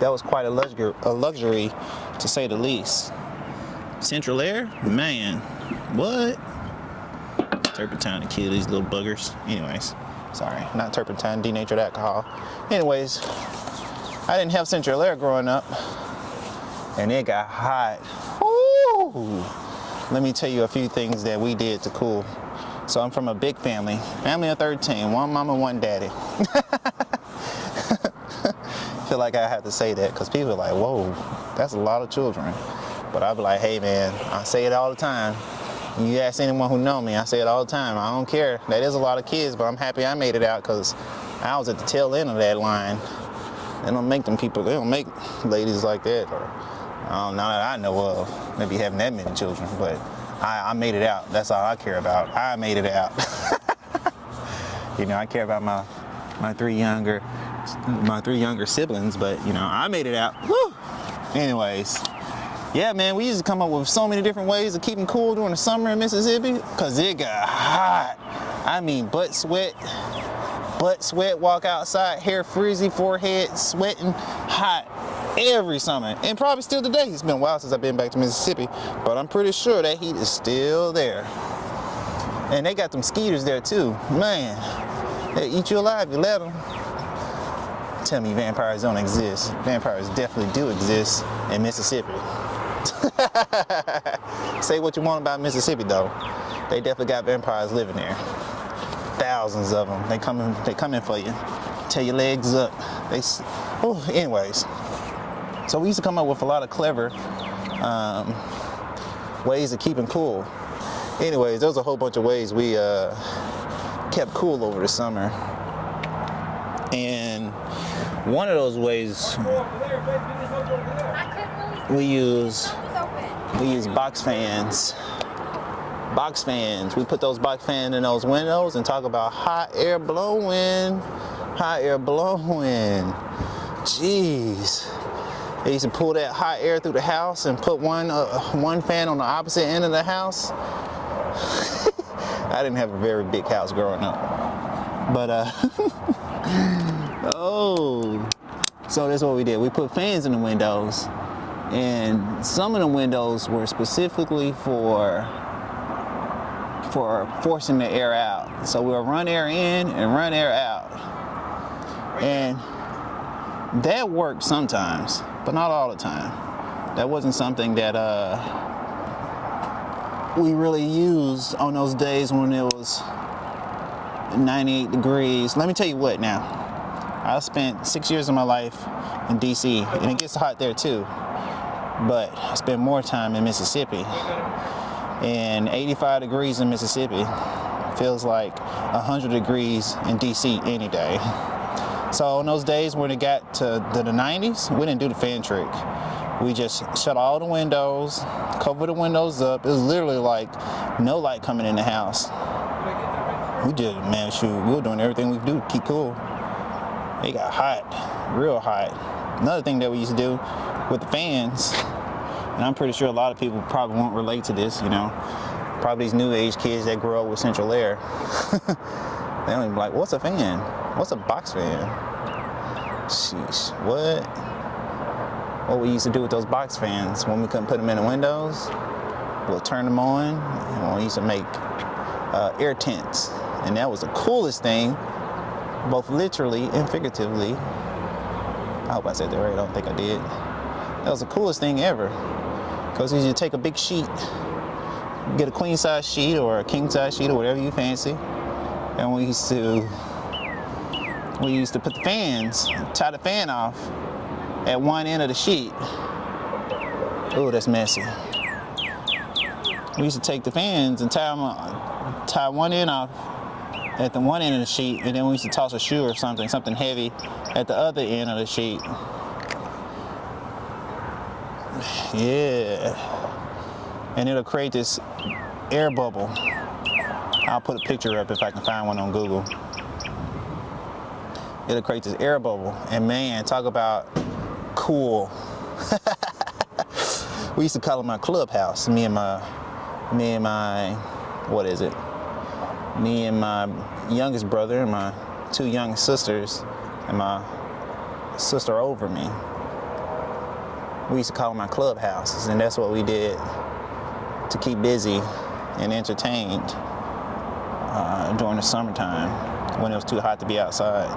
that was quite a luxury to say the least. Central air, man, what? Turpentine to kill these little buggers. Anyways, sorry, not turpentine, denatured alcohol. Anyways, I didn't have central air growing up, and it got hot. Ooh. Let me tell you a few things that we did to cool. So I'm from a big family of 13, one mama, one daddy. Feel like I have to say that because people are like, whoa, that's a lot of children. But I'll be like, hey man, I say it all the time. You ask anyone who know me, I say it all the time. I don't care. That is a lot of kids, but I'm happy I made it out because I was at the tail end of that line. They don't make them people, they don't make ladies like that. Or, not that I know of, maybe having that many children, but I made it out. That's all I care about. I made it out. You know, I care about my three younger siblings, but you know, I made it out. Woo! Anyways, yeah, man, we used to come up with so many different ways of keeping cool during the summer in Mississippi, cause it got hot. I mean, butt sweat, walk outside, hair frizzy, forehead sweating, hot. Every summer, and probably still today. It's been a while since I've been back to Mississippi, but I'm pretty sure that heat is still there. And they got them mosquitoes there too. Man, they eat you alive, you let them. Tell me vampires don't exist. Vampires definitely do exist in Mississippi. Say what you want about Mississippi though. They definitely got vampires living there. Thousands of them. They coming for you. Tear your legs up. Anyways. So we used to come up with a lot of clever ways of keeping cool. Anyways, there was a whole bunch of ways we kept cool over the summer. And one of those ways we use box fans. Box fans. We put those box fans in those windows and talk about hot air blowing. Hot air blowing. Jeez. They used to pull that hot air through the house and put one fan on the opposite end of the house. I didn't have a very big house growing up, but so that's what we did. We put fans in the windows, and some of the windows were specifically for forcing the air out. So we'll run air in and run air out, and that worked sometimes, but not all the time. That wasn't something that we really used on those days when it was 98 degrees. Let me tell you what now. I spent 6 years of my life in DC, and it gets hot there too. But I spent more time in Mississippi. And 85 degrees in Mississippi feels like 100 degrees in DC any day. So on those days when it got to the 90s, we didn't do the fan trick. We just shut all the windows, cover the windows up. It was literally like no light coming in the house. We did, man, shoot, we were doing everything we could do to keep cool. It got hot, real hot. Another thing that we used to do with the fans, and I'm pretty sure a lot of people probably won't relate to this, you know, probably these new age kids that grow up with central air. They don't even be like, what's a fan? What's a box fan? Sheesh, what? What we used to do with those box fans when we couldn't put them in the windows, we'll turn them on, and we used to make air tents. And that was the coolest thing, both literally and figuratively. I hope I said that right, I don't think I did. That was the coolest thing ever. Because you take a big sheet, get a queen size sheet or a king size sheet or whatever you fancy, and we used to put the fans, tie the fan off at one end of the sheet. Oh, that's messy. We used to take the fans and tie one end off at the one end of the sheet, and then we used to toss a shoe or something heavy at the other end of the sheet. Yeah. And it'll create this air bubble. I'll put a picture up if I can find one on Google. It'll create this air bubble, and man, talk about cool. We used to call it my clubhouse. Me and my youngest brother and my two young sisters and my sister over me. We used to call them our clubhouses, and that's what we did to keep busy and entertained during the summertime when it was too hot to be outside.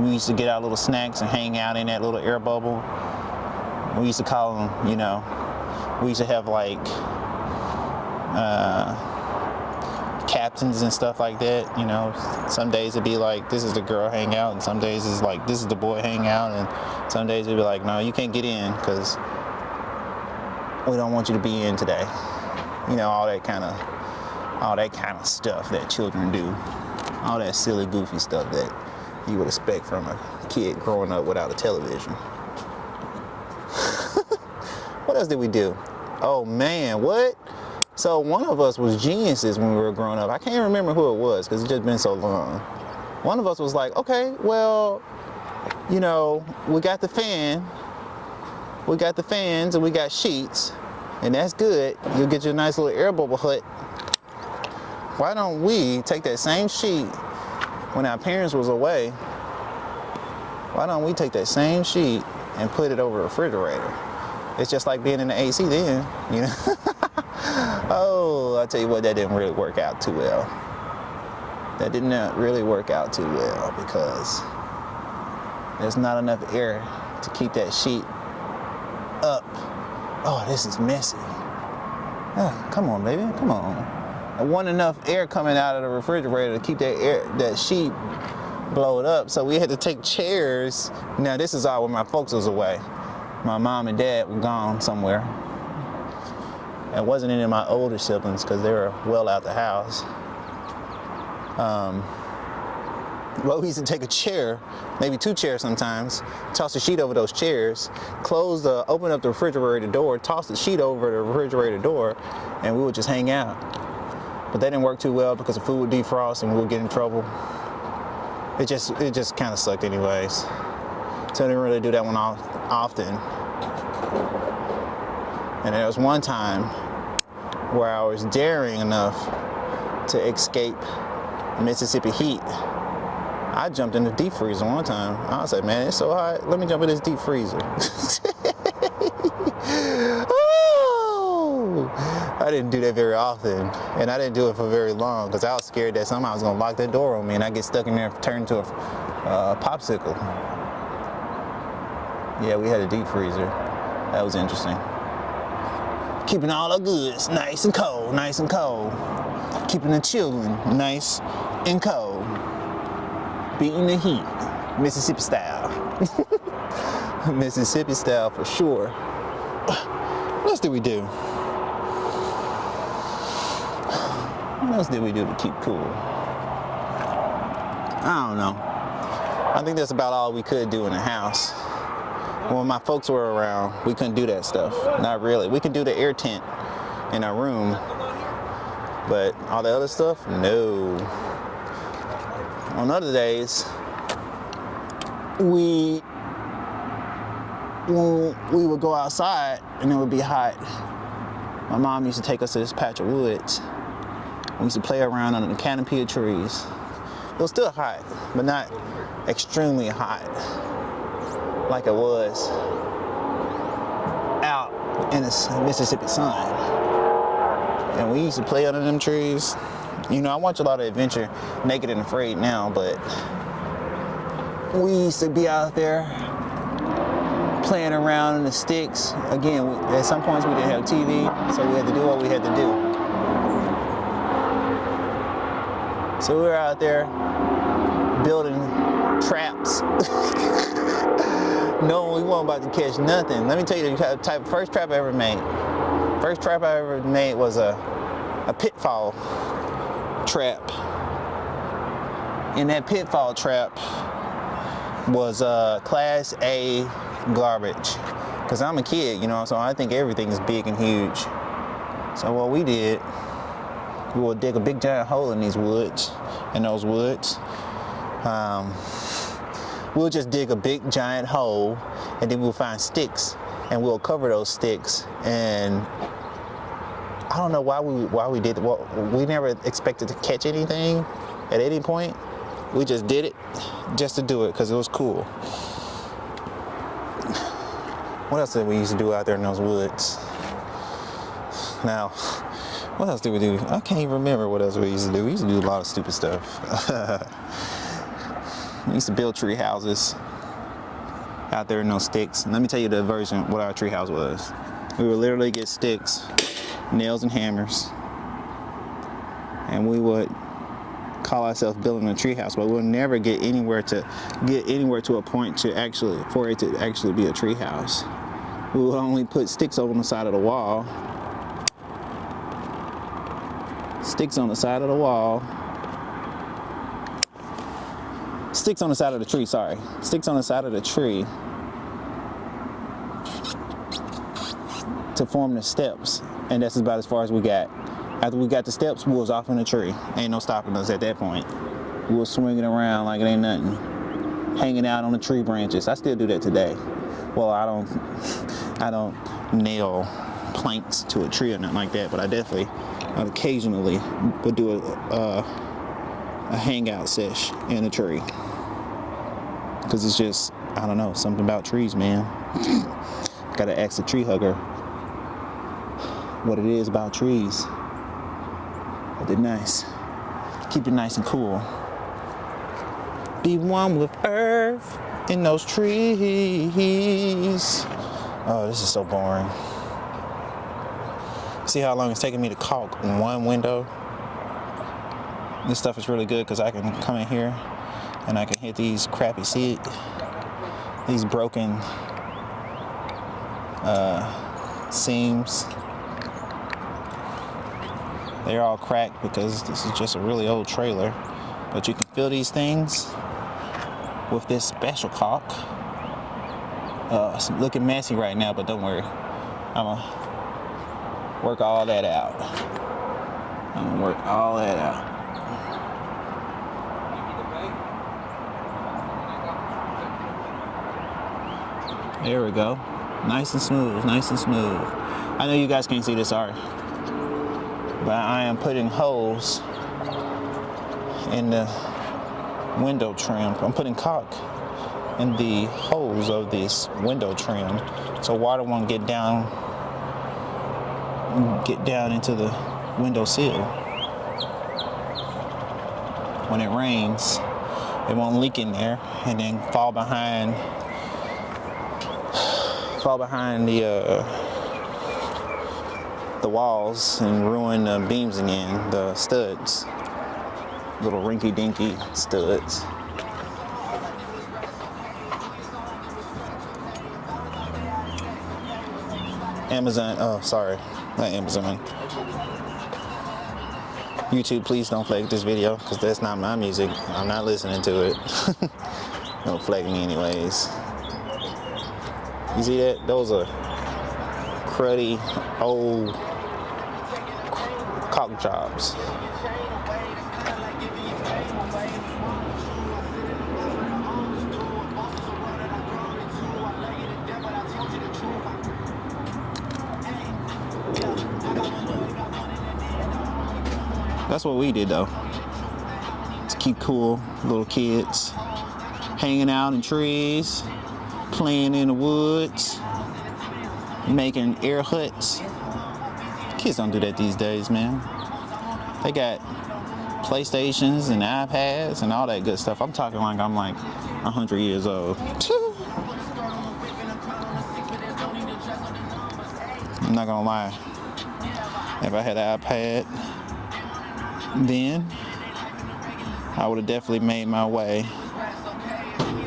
We used to get our little snacks and hang out in that little air bubble. We used to call them, you know, we used to have like captains and stuff like that, you know. Some days it'd be like, this is the girl hangout, and some days it's like, this is the boy hangout, and some days it'd be like, no, you can't get in because we don't want you to be in today. You know, all that kind of stuff that children do, all that silly, goofy stuff that you would expect from a kid growing up without a television. What else did we do? Oh man, what? So one of us was geniuses when we were growing up. I can't remember who it was because it's just been so long. One of us was like, okay, well, you know, we got the fans and we got sheets, and that's good. You'll get your nice little air bubble hut. Why don't we take that same sheet when our parents was away? Why don't we take that same sheet and put it over the refrigerator? It's just like being in the AC then, you know? Oh, I'll tell you what, that didn't really work out too well. That did not really work out too well because there's not enough air to keep that sheet up. Oh, this is messy. Oh, come on, baby, come on. There wasn't enough air coming out of the refrigerator to keep that sheet blowed up, so we had to take chairs. Now, this is all when my folks was away. My mom and dad were gone somewhere. It wasn't any of my older siblings because they were well out the house. Well, we used to take a chair, maybe two chairs sometimes, toss the sheet over those chairs, open up the refrigerator door, toss the sheet over the refrigerator door, and we would just hang out. But that didn't work too well because the food would defrost and we would get in trouble. It just kind of sucked anyways. So I didn't really do that one often. And there was one time where I was daring enough to escape Mississippi heat. I jumped in the deep freezer one time. I was like, man, it's so hot. Let me jump in this deep freezer. Oh! I didn't do that very often. And I didn't do it for very long because I was scared that somehow I was going to lock that door on me and I get stuck in there and turn into a popsicle. Yeah, we had a deep freezer. That was interesting. Keeping all the goods nice and cold, nice and cold. Keeping the children nice and cold. Beating the heat, Mississippi style. Mississippi style for sure. What else did we do? What else did we do to keep cool? I don't know. I think that's about all we could do in the house. When my folks were around, we couldn't do that stuff. Not really. We could do the air tent in our room, but all the other stuff, no. On other days, when we would go outside and it would be hot, my mom used to take us to this patch of woods. We used to play around under the canopy of trees. It was still hot, but not extremely hot like it was out in the Mississippi sun. And we used to play under them trees. You know, I watch a lot of Adventure Naked and Afraid now, but we used to be out there playing around in the sticks. Again, at some points we didn't have TV, so we had to do what we had to do. So we were out there building traps. No, we weren't about to catch nothing. Let me tell you the first trap I ever made. First trap I ever made was a pitfall trap. And that pitfall trap was Class A garbage. Because I'm a kid, you know, so I think everything is big and huge. So what we did, we would dig a big giant hole in those woods. We'll just dig a big giant hole and then we'll find sticks and we'll cover those sticks. And I don't know why we did it. Well, we never expected to catch anything at any point. We just did it just to do it because it was cool. What else did we used to do out there in those woods? Now, what else did we do? I can't even remember what else we used to do. We used to do a lot of stupid stuff. We used to build tree houses out there in those sticks. And let me tell you the version what our tree house was. We would literally get sticks, nails and hammers, and we would call ourselves building a tree house, but we'll never get anywhere to a point to for it to actually be a tree house. We would only put sticks over on the side of the wall. Sticks on the side of the wall. Sticks on the side of the tree, sorry. Sticks on the side of the tree to form the steps. And that's about as far as we got. After we got the steps, we was off in the tree. Ain't no stopping us at that point. We was swinging around like it ain't nothing. Hanging out on the tree branches. I still do that today. Well, I don't nail planks to a tree or nothing like that, but I definitely occasionally would do a hangout sesh in a tree. Because it's just, I don't know, something about trees, man. Gotta ask the tree hugger what it is about trees. But they're nice. Keep it nice and cool. Be one with earth in those trees. Oh, this is so boring. See how long it's taking me to caulk one window? This stuff is really good because I can come in here and I can hit these crappy these broken seams. They're all cracked because this is just a really old trailer. But you can fill these things with this special caulk. It's looking messy right now, but don't worry. I'm gonna work all that out. There we go. Nice and smooth, nice and smooth. I know you guys can't see this, sorry. But I am putting holes in the window trim. I'm putting caulk in the holes of this window trim so water won't get down into the window sill. When it rains, it won't leak in there and then fall behind the walls and ruin the beams again, the studs, little rinky-dinky studs. Amazon, oh sorry, not Amazon. YouTube, please don't flag this video because that's not my music. I'm not listening to it. Don't flag me anyways. You see that? Those are cruddy old caulk jobs. That's what we did though. To keep cool, little kids hanging out in trees, playing in the woods, making air huts. Kids don't do that these days, man. They got PlayStations and iPads and all that good stuff. I'm talking like I'm like 100 years old. I'm not gonna lie. If I had an iPad then, I would have definitely made my way.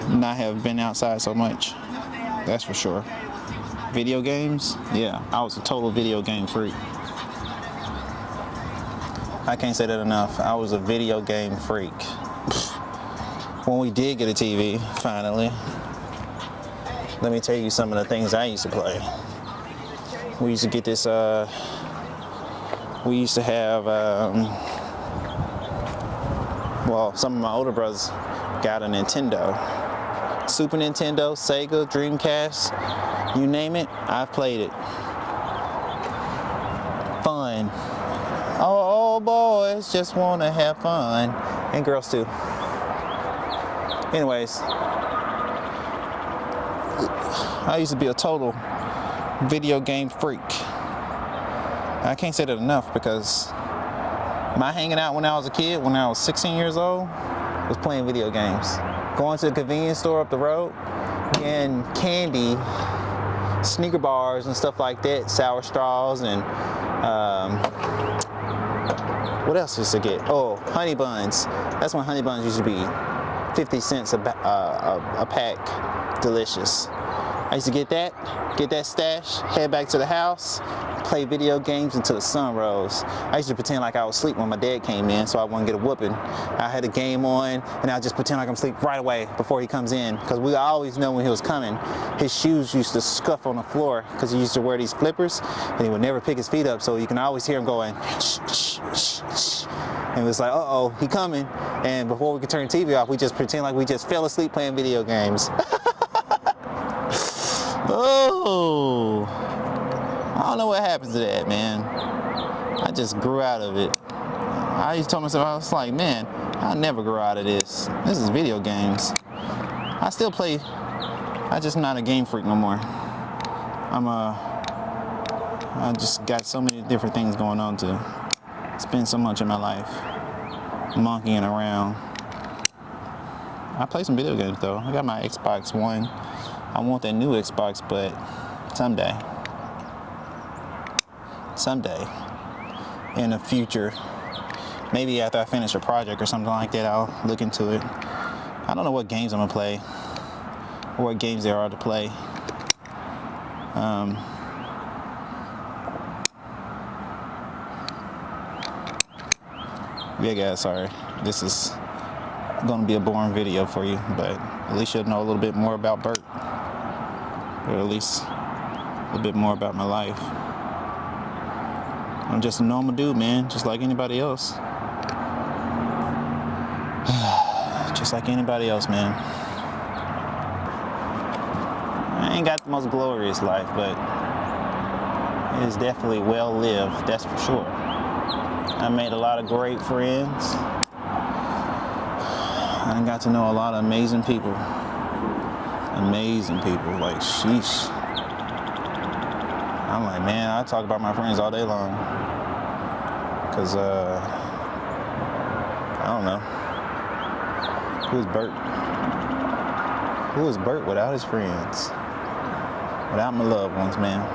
Not have been outside so much. That's for sure. Video games? Yeah, I was a total video game freak. I can't say that enough. I was a video game freak. When we did get a TV, finally, let me tell you some of the things I used to play. We used to get this, we used to have, well, some of my older brothers got a Nintendo. Super Nintendo, Sega, Dreamcast, you name it, I've played it. Fun. Oh, boys just want to have fun. And girls too. Anyways. I used to be a total video game freak. I can't say that enough because my hanging out when I was a kid, when I was 16 years old, was playing video games. Going to the convenience store up the road, getting candy, sneaker bars and stuff like that, sour straws, and what else used to get? Oh, honey buns. That's when honey buns used to be 50 cents a pack. Delicious. I used to get that stash, head back to the house, play video games until the sun rose. I used to pretend like I was asleep when my dad came in so I wouldn't get a whooping. I had a game on and I just pretend like I'm asleep right away before he comes in, because we always know when he was coming. His shoes used to scuff on the floor because he used to wear these flippers and he would never pick his feet up, so you can always hear him going shh, shh, shh, shh. And it was like, uh-oh, he coming. And before we could turn the TV off, we just pretend like we just fell asleep playing video games. Oh, I don't know what happens to that, man. I just grew out of it. I used to tell myself, I was like, man, I'll never grow out of this. This is video games. I still play, I just not a game freak no more. I just got so many different things going on to spend so much of my life monkeying around. I play some video games though. I got my Xbox One. I want that new Xbox, but someday in the future, maybe after I finish a project or something like that, I'll look into it. I don't know what games I'm gonna play or what games there are to play. Yeah guys, sorry, this is gonna be a boring video for you, but at least you'll know a little bit more about Bert. Or at least a little bit more about my life. I'm just a normal dude, man, just like anybody else. Just like anybody else, man. I ain't got the most glorious life, but it is definitely well lived, that's for sure. I made a lot of great friends. I got to know a lot of amazing people. Amazing people, like sheesh. I'm like, man, I talk about my friends all day long. Cause I don't know. Who's Bert? Who is Bert without his friends? Without my loved ones, man.